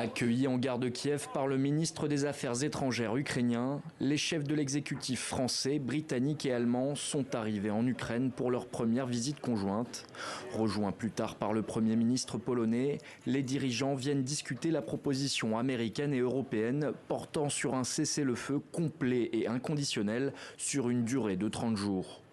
Accueillis en gare de Kiev par le ministre des Affaires étrangères ukrainien, les chefs de l'exécutif français, britannique et allemand sont arrivés en Ukraine pour leur première visite conjointe. Rejoints plus tard par le Premier ministre polonais, les dirigeants viennent discuter la proposition américaine et européenne portant sur un cessez-le-feu complet et inconditionnel sur une durée de 30 jours.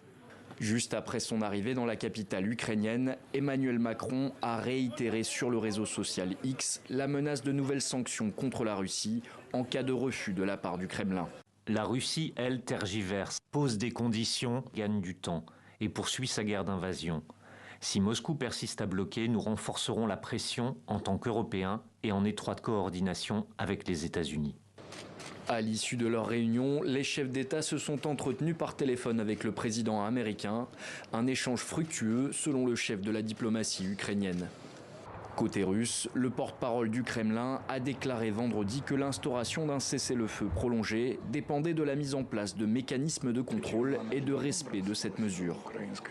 Juste après son arrivée dans la capitale ukrainienne, Emmanuel Macron a réitéré sur le réseau social X la menace de nouvelles sanctions contre la Russie en cas de refus de la part du Kremlin. La Russie, elle, tergiverse, pose des conditions, gagne du temps et poursuit sa guerre d'invasion. Si Moscou persiste à bloquer, nous renforcerons la pression en tant qu'Européens et en étroite coordination avec les États-Unis. À l'issue de leur réunion, les chefs d'État se sont entretenus par téléphone avec le président américain. Un échange fructueux selon le chef de la diplomatie ukrainienne. Côté russe, le porte-parole du Kremlin a déclaré vendredi que l'instauration d'un cessez-le-feu prolongé dépendait de la mise en place de mécanismes de contrôle et de respect de cette mesure.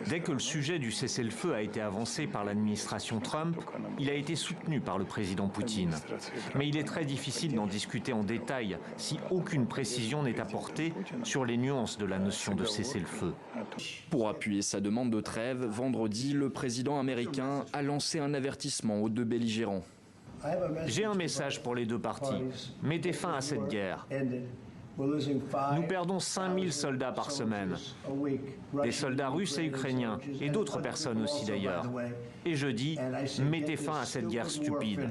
Dès que le sujet du cessez-le-feu a été avancé par l'administration Trump, il a été soutenu par le président Poutine. Mais il est très difficile d'en discuter en détail si aucune précision n'est apportée sur les nuances de la notion de cessez-le-feu. Pour appuyer sa demande de trêve, vendredi, le président américain a lancé un avertissement aux deux belligérants. J'ai un message pour les deux parties. Mettez fin à cette guerre. Nous perdons 5000 soldats par semaine, des soldats russes et ukrainiens, et d'autres personnes aussi d'ailleurs. Et je dis, mettez fin à cette guerre stupide.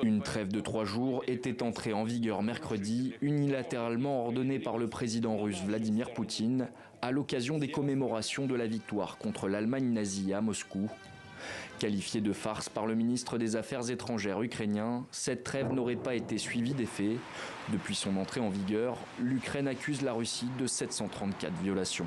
Une trêve de 3 jours était entrée en vigueur mercredi, unilatéralement ordonnée par le président russe Vladimir Poutine, à l'occasion des commémorations de la victoire contre l'Allemagne nazie à Moscou. Qualifiée de farce par le ministre des Affaires étrangères ukrainien, cette trêve n'aurait pas été suivie d'effet. Depuis son entrée en vigueur, l'Ukraine accuse la Russie de 734 violations.